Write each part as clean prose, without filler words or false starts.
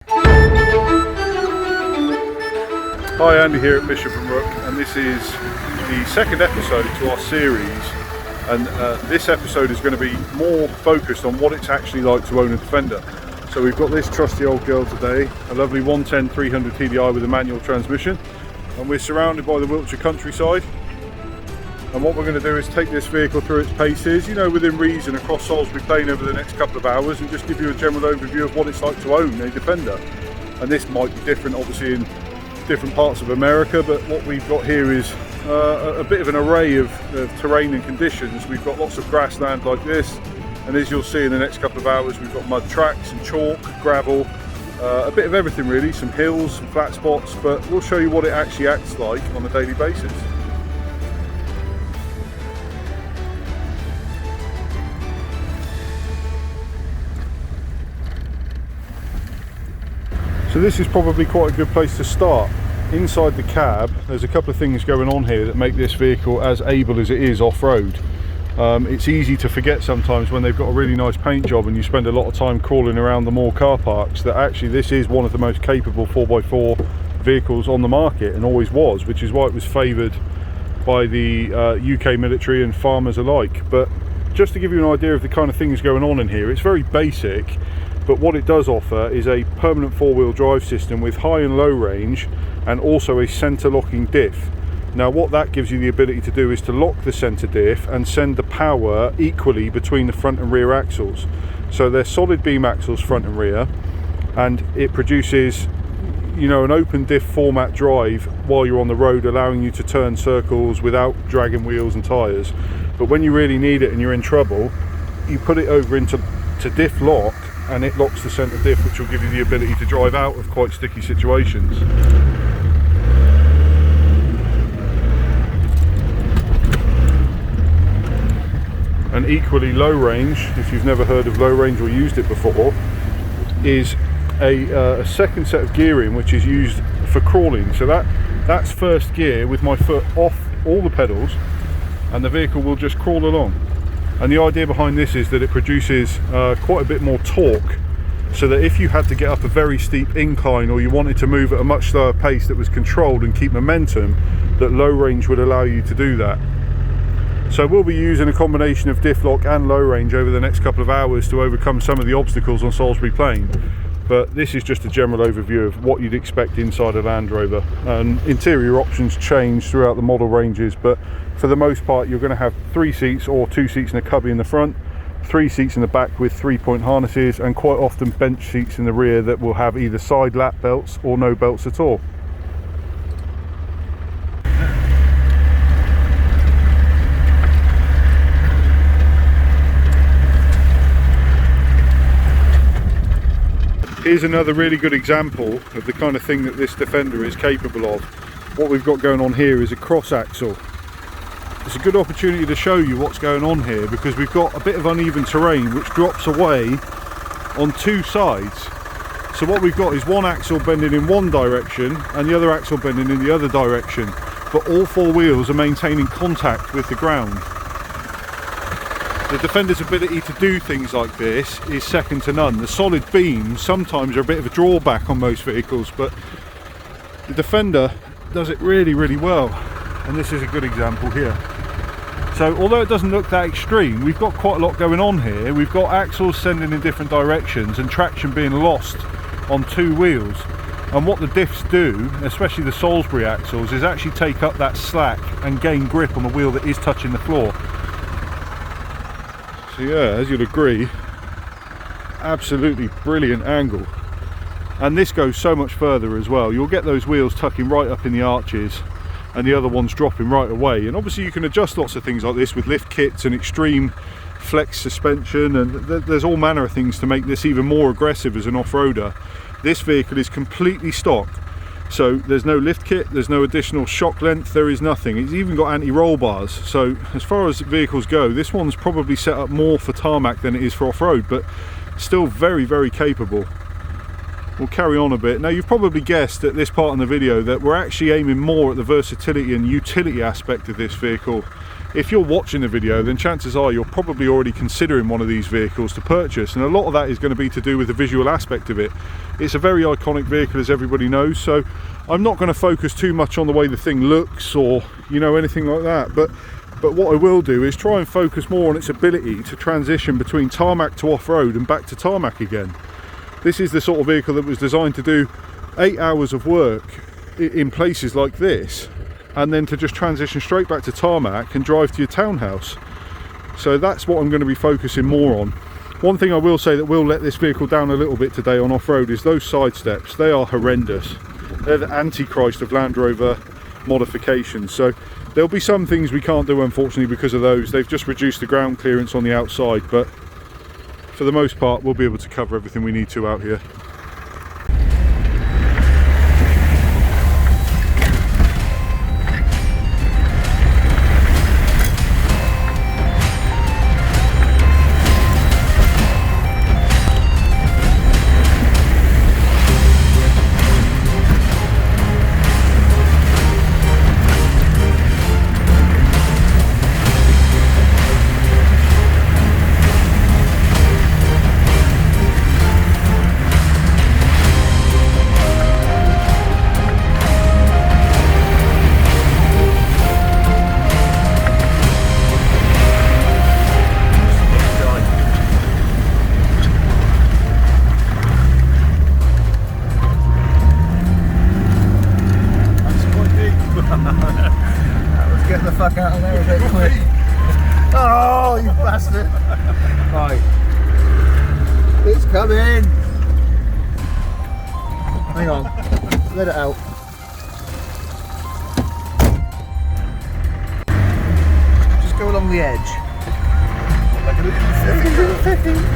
Hi, Andy here at Bishop+Rook, and this is the second episode to our series, and this episode is going to be more focused on what it's actually like to own a Defender. So we've got this trusty old girl today, a lovely 110-300 TDI with a manual transmission, and we're surrounded by the Wiltshire countryside. And what we're going to do is take this vehicle through its paces, you know, within reason across Salisbury Plain over the next couple of hours, and just give you a general overview of what it's like to own a Defender. And this might be different obviously in different parts of America, but what we've got here is a bit of an array of terrain and conditions. We've got lots of grassland like this, and as you'll see in the next couple of hours, we've got mud tracks and chalk, gravel, a bit of everything really, some hills, some flat spots, but we'll show you what it actually acts like on a daily basis. So this is probably quite a good place to start. Inside the cab, there's a couple of things going on here that make this vehicle as able as it is off-road. It's easy to forget sometimes when they've got a really nice paint job and you spend a lot of time crawling around the mall car parks that actually this is one of the most capable 4x4 vehicles on the market, and always was, which is why it was favoured by the UK military and farmers alike. But just to give you an idea of the kind of things going on in here, it's very basic. But what it does offer is a permanent four-wheel drive system with high and low range, and also a centre locking diff. Now what that gives you the ability to do is to lock the centre diff and send the power equally between the front and rear axles. So they're solid beam axles front and rear, and it produces, you know, an open diff format drive while you're on the road, allowing you to turn circles without dragging wheels and tyres. But when you really need it and you're in trouble, you put it over into diff lock, and it locks the centre diff, which will give you the ability to drive out of quite sticky situations. And equally low range, if you've never heard of low range or used it before, is a second set of gearing which is used for crawling. So that's first gear with my foot off all the pedals, and the vehicle will just crawl along. And the idea behind this is that it produces quite a bit more torque, so that if you had to get up a very steep incline or you wanted to move at a much slower pace that was controlled and keep momentum, that low range would allow you to do that. So we'll be using a combination of diff lock and low range over the next couple of hours to overcome some of the obstacles on Salisbury Plain. But this is just a general overview of what you'd expect inside a Land Rover. And interior options change throughout the model ranges, but for the most part you're going to have 3 seats or 2 seats in a cubby in the front, 3 seats in the back with 3-point harnesses, and quite often bench seats in the rear that will have either side lap belts or no belts at all. Here's another really good example of the kind of thing that this Defender is capable of. What we've got going on here is a cross axle. It's a good opportunity to show you what's going on here, because we've got a bit of uneven terrain which drops away on 2 sides. So what we've got is one axle bending in one direction and the other axle bending in the other direction, but all 4 wheels are maintaining contact with the ground. The Defender's ability to do things like this is second to none. The solid beams sometimes are a bit of a drawback on most vehicles, but the Defender does it really, really well, and this is a good example here. So although it doesn't look that extreme, we've got quite a lot going on here. We've got axles sending in different directions and traction being lost on 2 wheels. And what the diffs do, especially the Salisbury axles, is actually take up that slack and gain grip on the wheel that is touching the floor. So yeah, as you'd agree, absolutely brilliant angle. And this goes so much further as well. You'll get those wheels tucking right up in the arches and the other ones dropping right away. And obviously you can adjust lots of things like this with lift kits and extreme flex suspension, and there's all manner of things to make this even more aggressive as an off-roader. This vehicle is completely stock. So there's no lift kit, there's no additional shock length, there is nothing. It's even got anti-roll bars. So as far as vehicles go, this one's probably set up more for tarmac than it is for off-road, but still very, very capable. We'll carry on a bit. Now you've probably guessed at this part in the video that we're actually aiming more at the versatility and utility aspect of this vehicle if you're watching the video, then chances are you're probably already considering one of these vehicles to purchase, and a lot of that is going to be to do with the visual aspect of it. It's a very iconic vehicle, as everybody knows, so I'm not going to focus too much on the way the thing looks or, you know, anything like that, but what I will do is try and focus more on its ability to transition between tarmac to off-road and back to tarmac again. This is the sort of vehicle that was designed to do 8 hours of work in places like this, and then to just transition straight back to tarmac and drive to your townhouse. So that's what I'm going to be focusing more on. One thing I will say that will let this vehicle down a little bit today on off-road is those side steps. They are horrendous. They're the antichrist of Land Rover modifications. So there'll be some things we can't do, unfortunately, because of those. They've just reduced the ground clearance on the outside, but for the most part we'll be able to cover everything we need to out here. Get the fuck out of there a bit quick. Oh, you bastard. Right. It's coming. Hang on. Let it out. Just go along the edge. Like a little thing.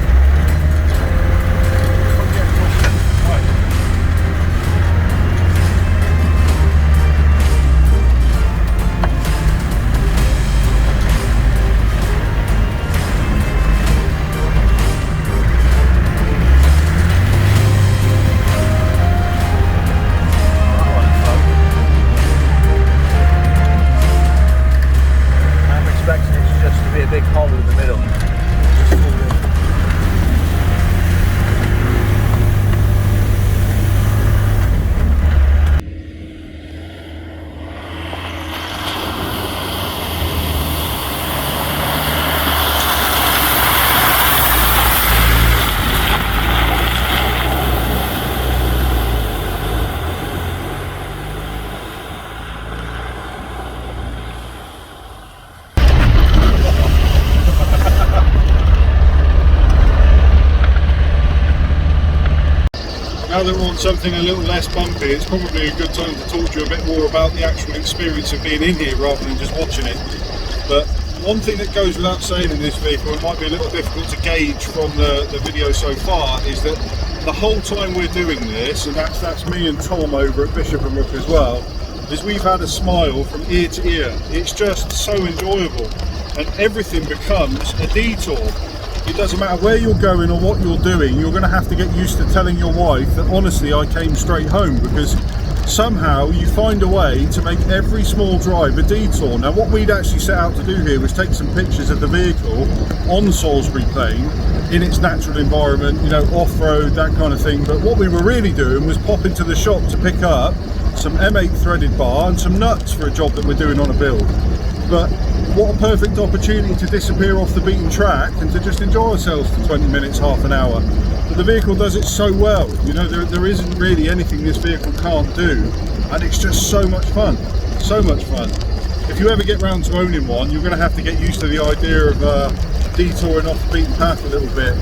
Now that we're on something a little less bumpy, it's probably a good time to talk to you a bit more about the actual experience of being in here rather than just watching it. But one thing that goes without saying in this vehicle, it might be a little difficult to gauge from the video so far, is that the whole time we're doing this, and that's me and Tom over at Bishop+Rook as well, is we've had a smile from ear to ear. It's just so enjoyable, and everything becomes a detour. It doesn't matter where you're going or what you're doing, you're going to have to get used to telling your wife that honestly I came straight home, because somehow you find a way to make every small drive a detour. Now what we'd actually set out to do here was take some pictures of the vehicle on Salisbury Plain in its natural environment, you know, off-road, that kind of thing, but what we were really doing was pop into the shop to pick up some M8 threaded bar and some nuts for a job that we're doing on a build. But what a perfect opportunity to disappear off the beaten track and to just enjoy ourselves for 20 minutes, half an hour. But the vehicle does it so well, you know, there isn't really anything this vehicle can't do, and it's just so much fun, so much fun. If you ever get round to owning one, you're going to have to get used to the idea of detouring off the beaten path a little bit,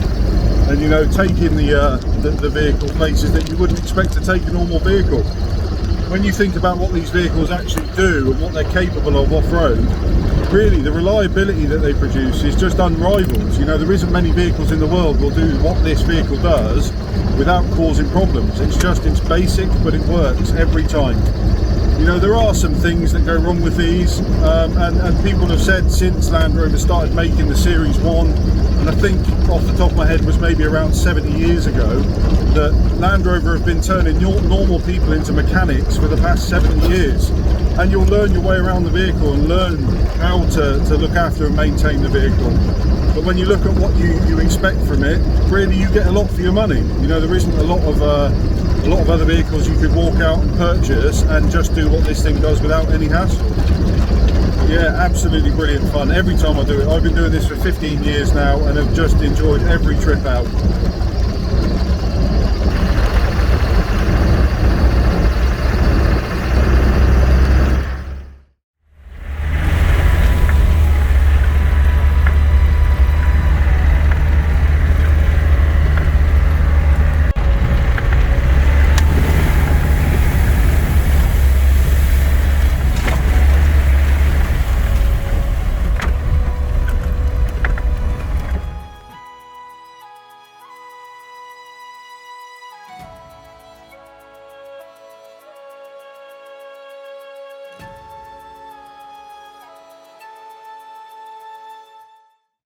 and you know, taking the vehicle places that you wouldn't expect to take a normal vehicle. When you think about what these vehicles actually do and what they're capable of off-road, really the reliability that they produce is just unrivaled. You know, there isn't many vehicles in the world that will do what this vehicle does without causing problems. It's basic, but it works every time. You know, there are some things that go wrong with these, and people have said since Land Rover started making the Series 1, and I think off the top of my head was maybe around 70 years ago, that Land Rover have been turning normal people into mechanics for the past 70 years. and you'll learn your way around the vehicle and learn how to look after and maintain the vehicle. But when you look at what you expect from it, really you get a lot for your money. You know, there isn't a lot of other vehicles you could walk out and purchase and just do what this thing does without any hassle. Yeah, absolutely brilliant fun every time I do it. I've been doing this for 15 years now and have just enjoyed every trip out.